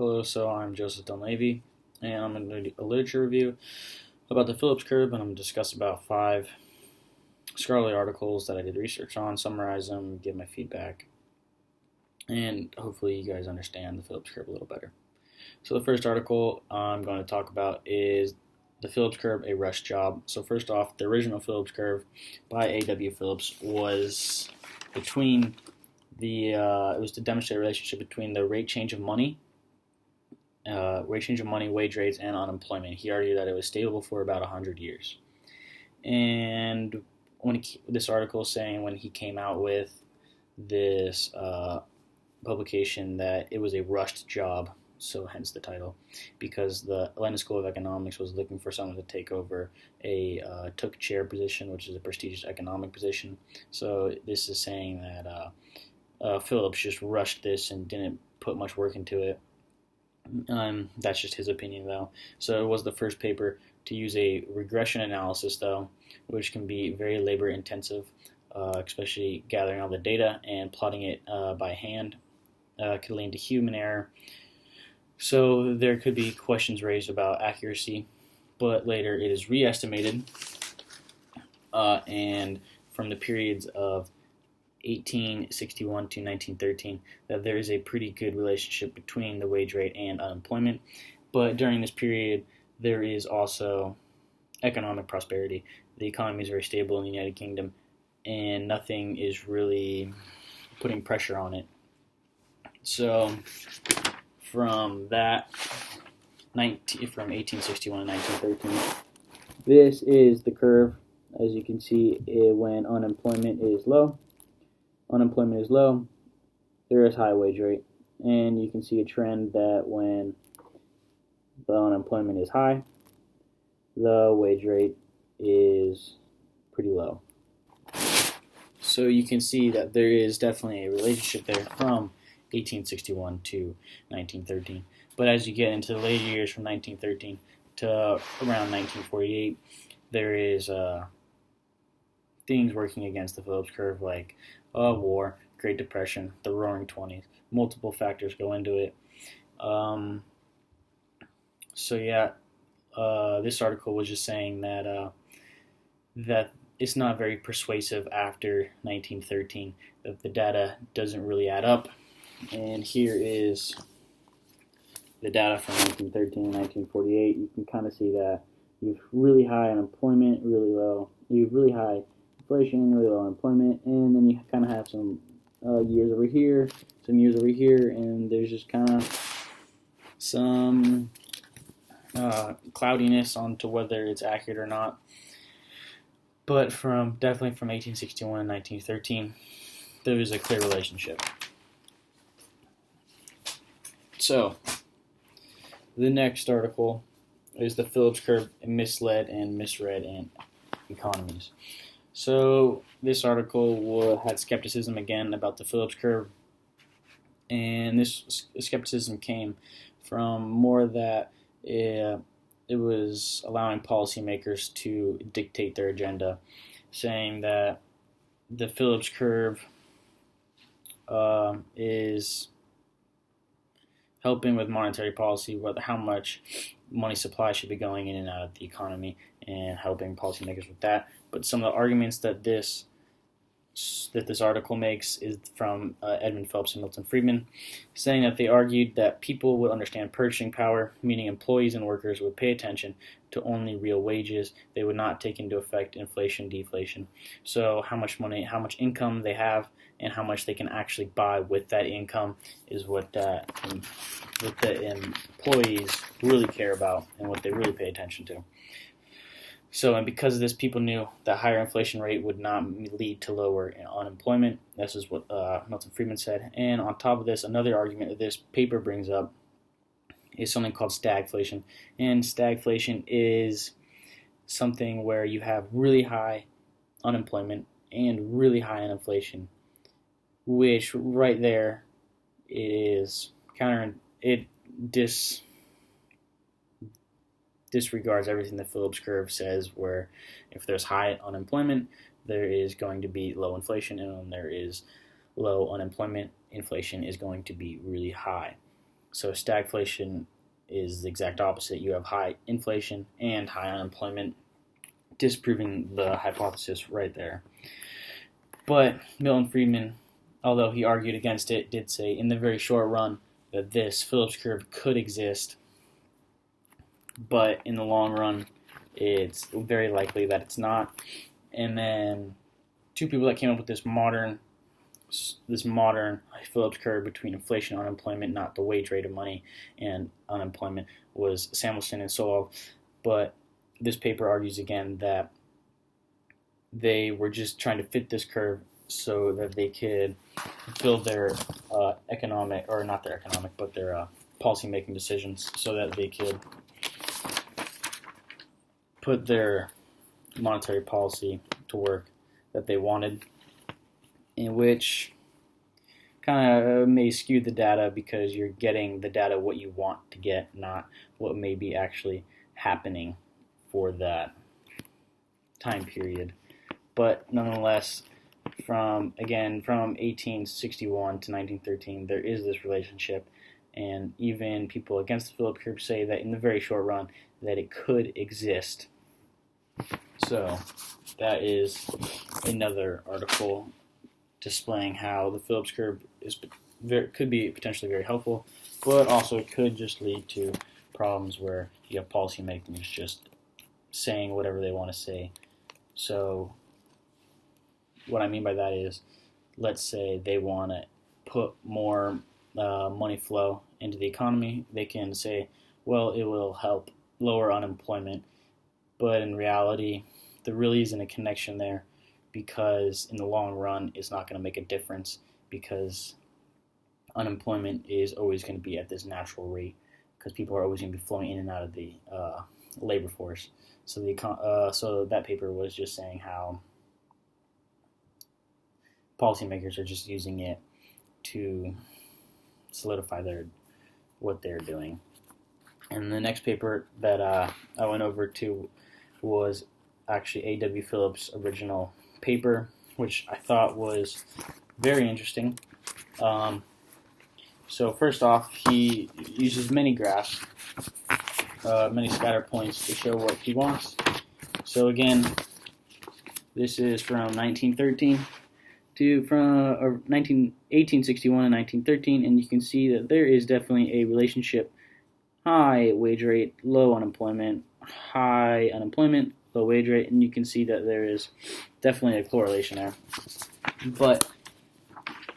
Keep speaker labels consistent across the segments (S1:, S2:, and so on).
S1: Hello, so I'm Joseph Dunleavy, and I'm going to do a literature review about the Phillips curve, and I'm going to discuss about 5 scholarly articles that I did research on, summarize them, give my feedback, and hopefully you guys understand the Phillips curve a little better. So the first article I'm going to talk about is the Phillips curve, a rush job. So first off, the original Phillips curve by A.W. Phillips was between it was to demonstrate a relationship between the rate change of money, wage rates, and unemployment. He argued that it was stable for about 100 years. And this article is saying when he came out with this publication that it was a rushed job, so hence the title, because the London School of Economics was looking for someone to take over a took chair position, which is a prestigious economic position. So this is saying that Phillips just rushed this and didn't put much work into it. That's just his opinion, though. So it was the first paper to use a regression analysis, though, which can be very labor-intensive, especially gathering all the data and plotting it by hand. Could lead to human error. So there could be questions raised about accuracy, but later it is re-estimated, and from the periods of 1861 to 1913, that there is a pretty good relationship between the wage rate and unemployment. But during this period, there is also economic prosperity. The economy is very stable in the United Kingdom, and nothing is really putting pressure on it. So from that, from 1861 to 1913, this is the curve. As you can see, when unemployment is low, there is high wage rate. And you can see a trend that when the unemployment is high, the wage rate is pretty low. So you can see that there is definitely a relationship there from 1861 to 1913. But as you get into the later years from 1913 to around 1948, there is things working against the Phillips curve, like war, Great Depression, the Roaring '20s. Multiple factors go into it. This article was just saying that that it's not very persuasive after 1913, that the data doesn't really add up. And here is the data from 1913 and 1948. You can kind of see that you have really high unemployment, really low. You have really high inflation, really low unemployment, and then you kind of have some years over here, some years over here, and there's just kind of some cloudiness onto whether it's accurate or not. But definitely from 1861 and 1913, there is a clear relationship. So the next article is the Phillips curve, Mislead and Misread in Economies. So this article had skepticism again about the Phillips curve, and this skepticism came from more that it was allowing policymakers to dictate their agenda, saying that the Phillips curve is helping with monetary policy, how much money supply should be going in and out of the economy, and helping policymakers with that. But some of the arguments that this article makes is from Edmund Phelps and Milton Friedman, saying that they argued that people would understand purchasing power, meaning employees and workers would pay attention to only real wages. They would not take into effect inflation, deflation. So how much money, how much income they have, and how much they can actually buy with that income is what the employees really care about and what they really pay attention to. So, and because of this, people knew that higher inflation rate would not lead to lower unemployment. This is what Milton Friedman said. And on top of this, another argument that this paper brings up is something called stagflation. And stagflation is something where you have really high unemployment and really high inflation, which right there is disregards everything the Phillips curve says, where if there's high unemployment, there is going to be low inflation, and when there is low unemployment, inflation is going to be really high. So stagflation is the exact opposite. You have high inflation and high unemployment, disproving the hypothesis right there. But Milton Friedman, although he argued against it, did say in the very short run that this Phillips curve could exist, but in the long run, it's very likely that it's not. And then two people that came up with this modern Phillips curve between inflation and unemployment, not the wage rate of money and unemployment, was Samuelson and Solov. But this paper argues again that they were just trying to fit this curve so that they could fulfill their economic, or not their economic, but their policy-making decisions, so that they could put their monetary policy to work that they wanted, in which kind of may skew the data because you're getting the data what you want to get, not what may be actually happening for that time period. But nonetheless, from 1861 to 1913, there is this relationship, and even people against the Phillips curve say that in the very short run that it could exist. So that is another article displaying how the Phillips curve could be potentially very helpful, but also it could just lead to problems where you have policymakers just saying whatever they want to say. So what I mean by that is, let's say they want to put more money flow into the economy. They can say, well, it will help lower unemployment, but in reality, there really isn't a connection there, because in the long run, it's not going to make a difference, because unemployment is always going to be at this natural rate, because people are always going to be flowing in and out of the labor force. So so that paper was just saying how policymakers are just using it to solidify what they're doing. And the next paper that I went over to was actually A.W. Phillips' original paper, which I thought was very interesting. So first off, he uses many graphs, many scatter points to show what he wants. So again, this is from 1861 and 1913, and you can see that there is definitely a relationship: high wage rate, low unemployment; high unemployment, low wage rate, and you can see that there is definitely a correlation there. But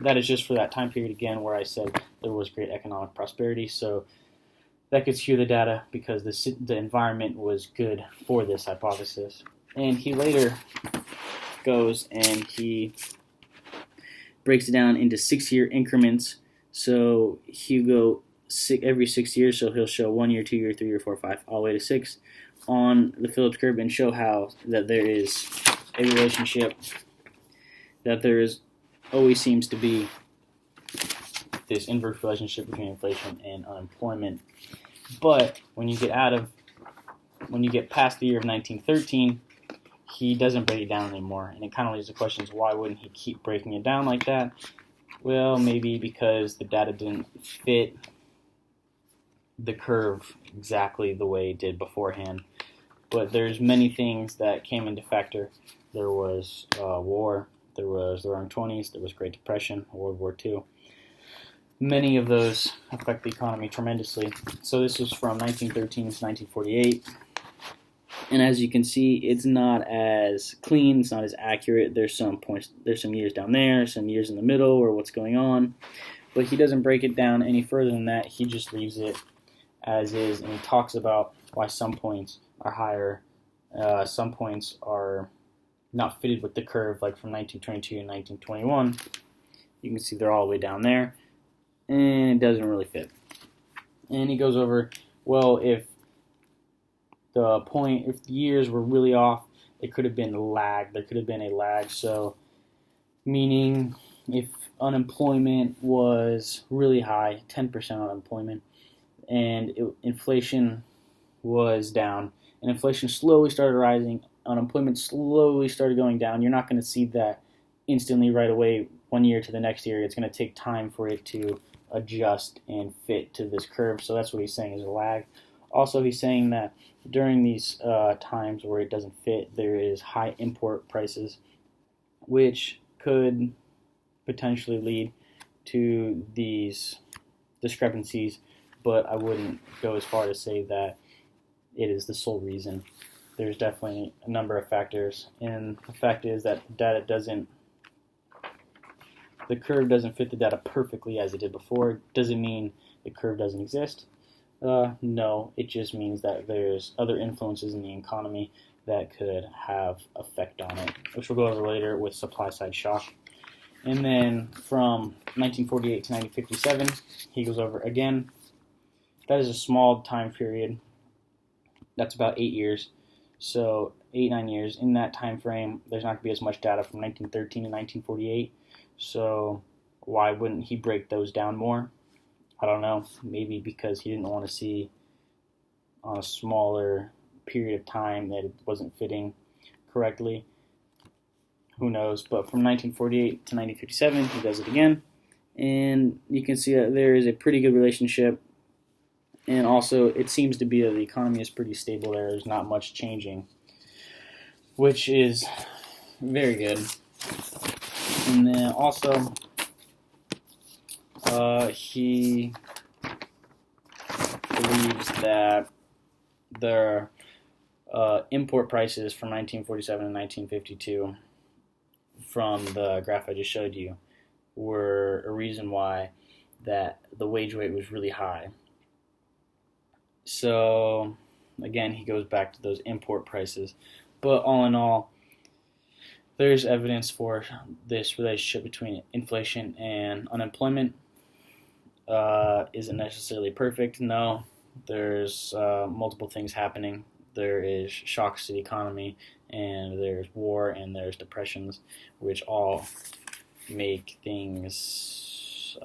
S1: that is just for that time period again where I said there was great economic prosperity, so that could skew the data because the environment was good for this hypothesis. And he later goes and he breaks it down into 6-year increments. So he'll go every 6 years, so he'll show 1 year, 2 year, 3 year, 4, 5, all the way to 6 on the Phillips curve, and show how that there is a relationship, that there is always seems to be this inverse relationship between inflation and unemployment. But when you get past the year of 1913, he doesn't break it down anymore, and it kind of leaves the questions: why wouldn't he keep breaking it down like that? Well, maybe because the data didn't fit the curve exactly the way it did beforehand. But there's many things that came into factor. There was war, there was the Roaring Twenties, there was Great Depression, World War II. Many of those affect the economy tremendously. So this was from 1913 to 1948. And as you can see, it's not as clean, it's not as accurate. There's some years down there, some years in the middle, or what's going on. But he doesn't break it down any further than that. He just leaves it as is, and he talks about why some points are higher, some points are not fitted with the curve, like from 1922 and 1921. You can see they're all the way down there, and it doesn't really fit. And he goes over, well, if the years were really off, it could have been a lag. There could have been a lag. So, meaning if unemployment was really high, 10% unemployment, and inflation was down, and inflation slowly started rising, unemployment slowly started going down, you're not going to see that instantly right away, 1 year to the next year. It's going to take time for it to adjust and fit to this curve. So that's what he's saying is a lag. Also, he's saying that during these times where it doesn't fit, there is high import prices, which could potentially lead to these discrepancies, but I wouldn't go as far to say that it is the sole reason. There's definitely a number of factors, and the fact is that the curve doesn't fit the data perfectly as it did before. Does it mean the curve doesn't exist? No, it just means that there's other influences in the economy that could have effect on it, which we'll go over later with supply-side shock. And then from 1948 to 1957, he goes over again. That is a small time period. That's about 8 years. So 8-9 years. In that time frame, there's not going to be as much data from 1913 to 1948. So why wouldn't he break those down more? I don't know. Maybe because he didn't want to see on a smaller period of time that it wasn't fitting correctly. Who knows? But from 1948 to 1957, he does it again. And you can see that there is a pretty good relationship. And also, it seems to be that the economy is pretty stable there. There's not much changing, which is very good. And then also, he believes that the import prices from 1947 and 1952 from the graph I just showed you were a reason why that the wage rate was really high. So, again, he goes back to those import prices. But all in all, there's evidence for this relationship between inflation and unemployment. Isn't necessarily perfect. No, there's multiple things happening. There is shocks to the economy, and there's war, and there's depressions, which all make things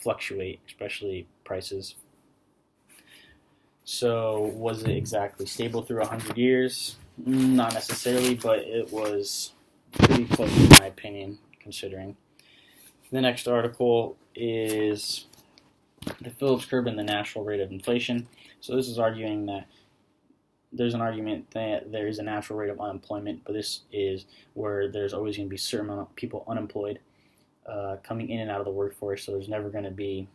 S1: fluctuate, especially prices. So was it exactly stable through 100 years? Not necessarily, but it was pretty close in my opinion, considering. The next article is the Phillips curve and the natural rate of inflation. So this is arguing that there's an argument that there is a natural rate of unemployment, but this is where there's always going to be a certain amount of people unemployed coming in and out of the workforce, so there's never going to be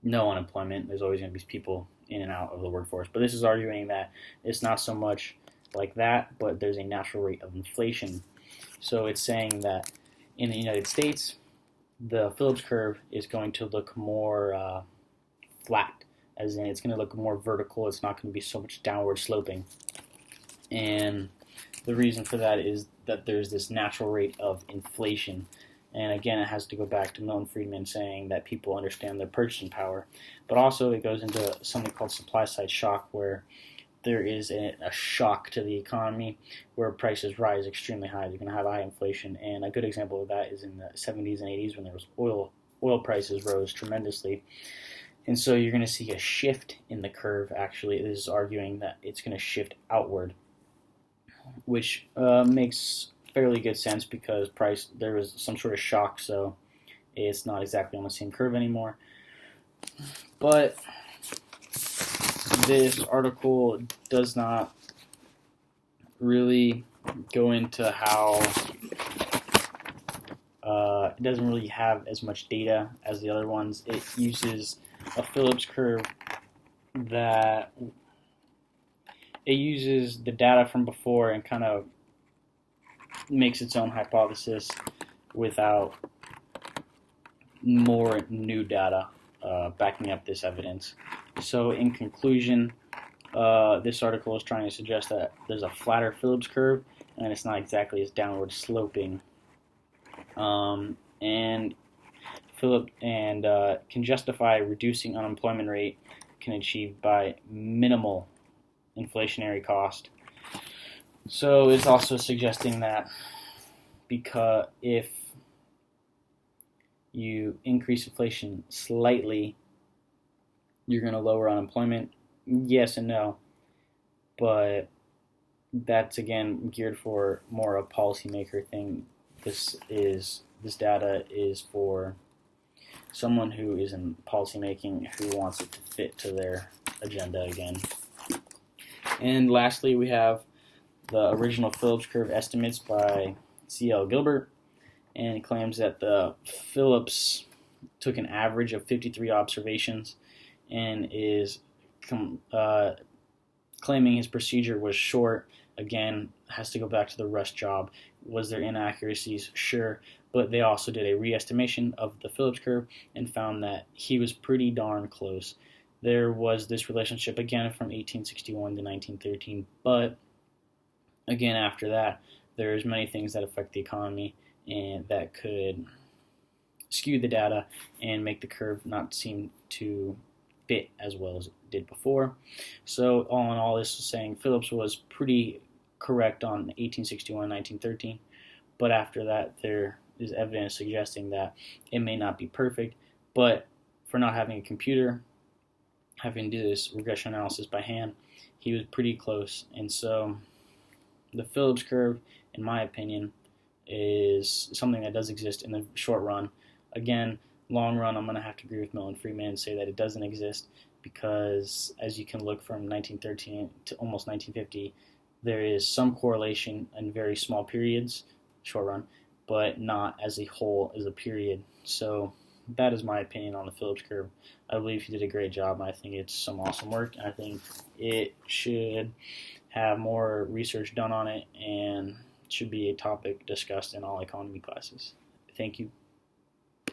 S1: no unemployment. There's always going to be people in and out of the workforce. But this is arguing that it's not so much like that, but there's a natural rate of inflation. So it's saying that in the United States, the Phillips curve is going to look more flat, as in it's going to look more vertical. It's not going to be so much downward sloping. And the reason for that is that there's this natural rate of inflation. And again, it has to go back to Milton Friedman saying that people understand their purchasing power. But also it goes into something called supply-side shock, where there is a shock to the economy where prices rise extremely high. You're going to have high inflation. And a good example of that is in the 70s and 80s when there was oil prices rose tremendously. And so you're going to see a shift in the curve. Actually, it is arguing that it's going to shift outward, which makes fairly good sense because there was some sort of shock, so it's not exactly on the same curve anymore. But this article does not really go into how it doesn't really have as much data as the other ones. It uses a Phillips curve that it uses the data from before and kind of makes its own hypothesis without more new data backing up this evidence. So in conclusion, this article is trying to suggest that there's a flatter Phillips curve and it's not exactly as downward sloping. And Phillips can justify reducing unemployment rate can achieve by minimal inflationary cost. So it's also suggesting that because if you increase inflation slightly, you're going to lower unemployment. Yes and no, but that's again geared for more a policymaker thing. This data is for someone who is in policymaking who wants it to fit to their agenda again. And lastly, we have the original Phillips curve estimates by C.L. Gilbert, and it claims that the Phillips took an average of 53 observations and is claiming his procedure was short. Again, has to go back to the rush job. Was there inaccuracies? Sure. But they also did a re-estimation of the Phillips curve and found that he was pretty darn close. There was this relationship again from 1861 to 1913, but again after that, there's many things that affect the economy and that could skew the data and make the curve not seem to fit as well as it did before. So all in all, this is saying Phillips was pretty correct on 1861 and 1913, but after that there is evidence suggesting that it may not be perfect, but for not having a computer, having to do this regression analysis by hand, he was pretty close. And so the Phillips curve, in my opinion, is something that does exist in the short run. Again, long run, I'm going to have to agree with Milton Friedman and say that it doesn't exist because, as you can look from 1913 to almost 1950, there is some correlation in very small periods, short run, but not as a whole as a period. So that is my opinion on the Phillips curve. I believe he did a great job. I think it's some awesome work. I think it should have more research done on it and should be a topic discussed in all economy classes. Thank you.